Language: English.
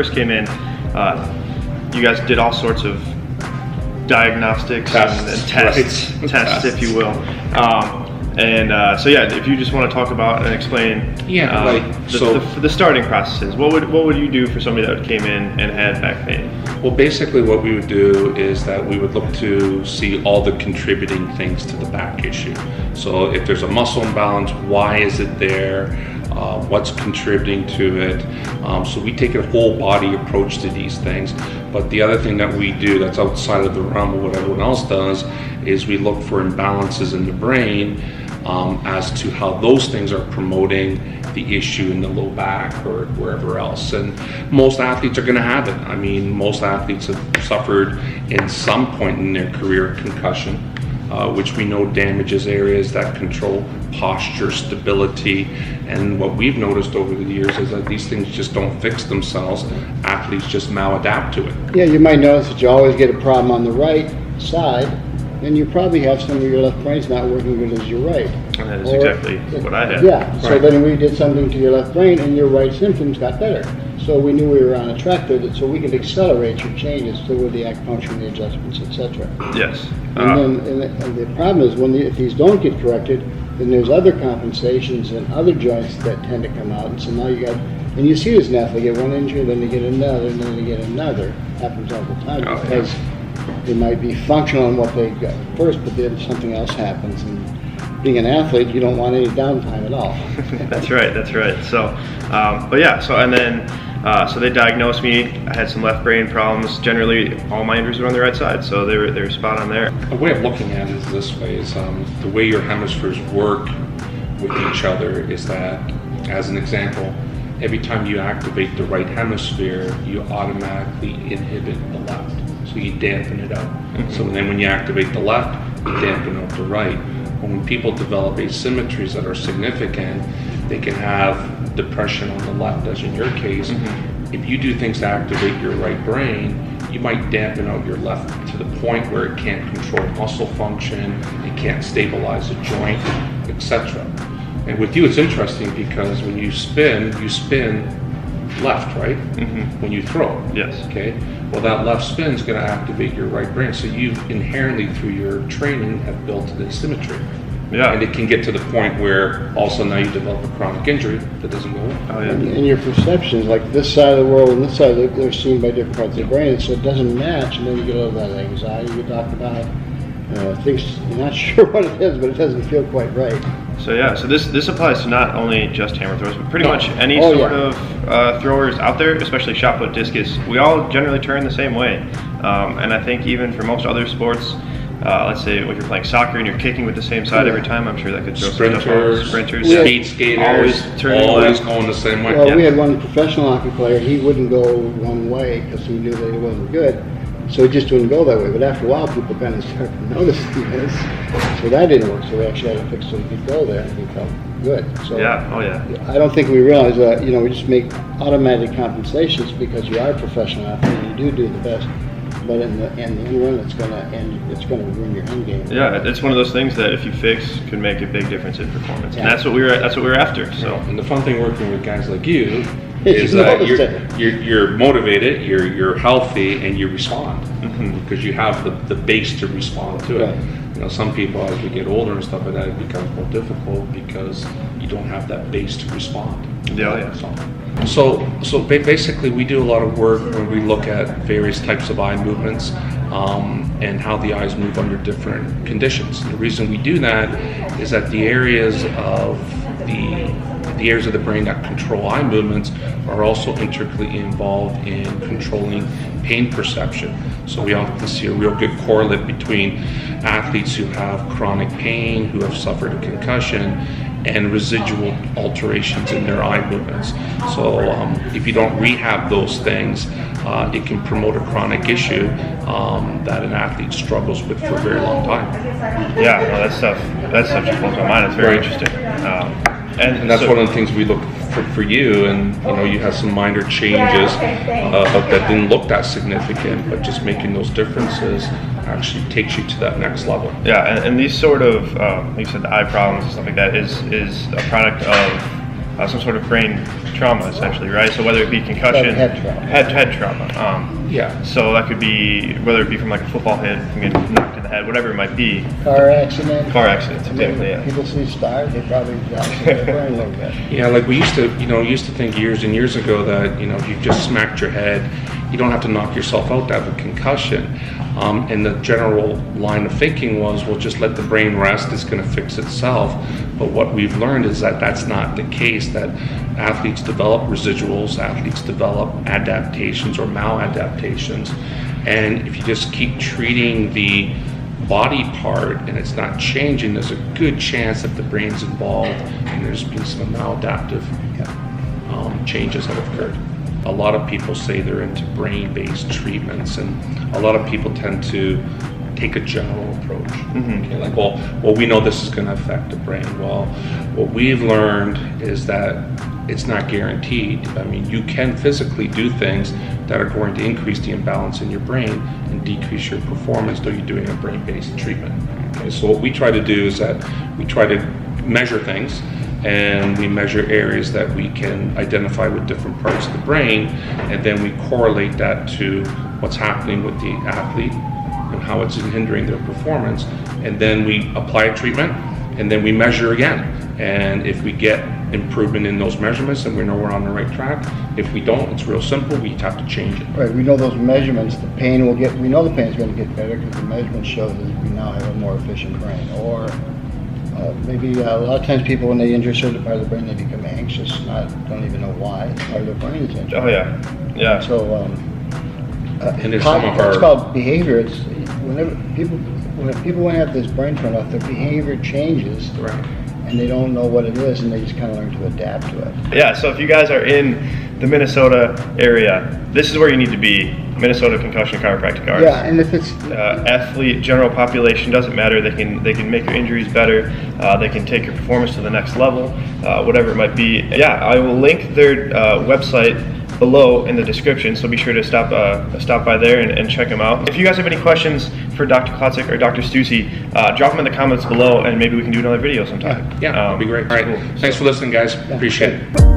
first came in, you guys did all sorts of diagnostics and tests, if you will. So yeah, if you just want to talk about and explain the starting processes, what would you do for somebody that came in and had back pain? Well, basically what we would do is that we would look to see all the contributing things to the back issue. So if there's a muscle imbalance, why is it there? What's contributing to it? So we take a whole body approach to these things. But the other thing that we do that's outside of the realm of what everyone else does is we look for imbalances in the brain as to how those things are promoting the issue in the low back or wherever else. And most athletes are going to have it. I mean, most athletes have suffered in some point in their career concussion, which we know damages areas that control posture, stability. And what we've noticed over the years is that these things just don't fix themselves. Athletes just maladapt to it. Yeah, you might notice that you always get a problem on the right side, and you probably have some of your left brain's not working good as your right. And that is exactly what I had. Yeah, so then we did something to your left brain and your right symptoms got better. So we knew we were on a track there, so we could accelerate your changes through the acupuncture, the adjustments, etc. Yes. And the problem is if these don't get corrected, then there's other compensations and other joints that tend to come out. And so now you got, and you see this now, they get one injury, then they get another, and then they get another. Happens all the time because they might be functional on what they got first, but then something else happens. And being an athlete, you don't want any downtime at all. That's right. So, but yeah, so they diagnosed me. I had some left brain problems. Generally, all my injuries were on the right side, so they were spot on there. A way of looking at it is this way: is the way your hemispheres work with each other is that, as an example, every time you activate the right hemisphere, you automatically inhibit the left, so you dampen it out. Mm-hmm. So then, when you activate the left, you dampen out the right. When people develop asymmetries that are significant, they can have depression on the left, as in your case. Mm-hmm. If you do things to activate your right brain, you might dampen out your left to the point where it can't control muscle function, it can't stabilize a joint, etc. And with you, it's interesting because when you spin left, right? Mm-hmm. When you throw. Yes. Okay. Well, that left spin is going to activate your right brain. So you inherently, through your training, have built the symmetry. Yeah. And it can get to the point where also now you develop a chronic injury that doesn't go away. Oh, yeah. And your perceptions, like this side of the world and this side, they're seen by different parts of the brain, so it doesn't match, and then you get all that anxiety you talk about. Things you're not sure what it is, but it doesn't feel quite right. So yeah, so this applies to not only just hammer throwers, but pretty much any sort of throwers out there, especially shot put discus. We all generally turn the same way, and I think even for most other sports, let's say if you're playing soccer and you're kicking with the same side every time, I'm sure that could throw sprinters, speed skaters, always going the same way. Well, we had one professional hockey player. He wouldn't go one way because he knew that he wasn't good. So it just wouldn't go that way. But after a while, people kind of started to notice this. So that didn't work. So we actually had to fix so he could go there, and he felt good. So I don't think we realize that. We just make automatic compensations because you are a professional athlete and you do the best. But in the run, it's going to ruin your end game. Yeah, it's one of those things that if you fix, can make a big difference in performance, and that's what we were after. So, and the fun thing working with guys like you is that you're motivated, you're healthy, and you respond because you have the base to respond to it. Right. Some people, as we get older and stuff like that, it becomes more difficult because you don't have that base to respond. So basically, we do a lot of work when we look at various types of eye movements and how the eyes move under different conditions. And the reason we do that is that the areas of the brain that control eye movements are also intricately involved in controlling pain perception. So we often see a real good correlate between athletes who have chronic pain, who have suffered a concussion, and residual alterations in their eye movements. So if you don't rehab those things, it can promote a chronic issue that an athlete struggles with for a very long time. Yeah, no, that stuff just blows my mind. It's very interesting. And that's one of the things we look for you, and you have some minor changes that didn't look that significant, but just making those differences actually takes you to that next level. Yeah, and these sort of, like you said, the eye problems and stuff like that is a product of some sort of brain trauma, essentially, right? So whether it be concussion, head trauma. Yeah. So that could be, whether it be from like a football hit, from getting knocked in the head, whatever it might be. Car accidents, exactly. Yeah. People see stars, they probably dropped their brain a little bit. Yeah, like we used to think years and years ago that, you know, if you just smacked your head, you don't have to knock yourself out to have a concussion. And the general line of thinking was, well, just let the brain rest, it's going to fix itself. But what we've learned is that that's not the case, that athletes develop residuals, athletes develop adaptations or maladaptations. And if you just keep treating the body part and it's not changing, there's a good chance that the brain's involved and there's been some maladaptive changes that have occurred. A lot of people say they're into brain-based treatments, and a lot of people tend to take a general approach. Okay, like, well, we know this is going to affect the brain. Well, what we've learned is that it's not guaranteed. I mean, you can physically do things that are going to increase the imbalance in your brain and decrease your performance, though you're doing a brain-based treatment. Okay, so what we try to do is that we try to measure things, and we measure areas that we can identify with different parts of the brain, and then we correlate that to what's happening with the athlete and how it's hindering their performance, and then we apply a treatment, and then we measure again. And if we get improvement in those measurements, then we know we're on the right track. If we don't, it's real simple, we have to change it. Right, we know those measurements, the pain will get, we know the pain is going to get better because the measurement shows that we now have a more efficient brain. Or maybe a lot of times people, when they injure a certain part of the brain, they become anxious, don't even know why. It's part of their brain is injured. Oh yeah. So and there's some of it's called behavior. It's when people want to have this brain turned off, their behavior changes. Right. And they don't know what it is, and they just kind of learn to adapt to it. Yeah, so if you guys are in the Minnesota area, this is where you need to be. Minnesota Concussion Chiropractic Arts. Yeah, and if it's athlete, general population, doesn't matter. They can make your injuries better. They can take your performance to the next level, whatever it might be. Yeah, I will link their website below in the description, so be sure to stop by there and check them out. If you guys have any questions for Dr. Klotzik or Dr. Stussy, drop them in the comments below, and maybe we can do another video sometime. Yeah, that'd be great. All right, cool. Thanks for listening, guys. Appreciate it.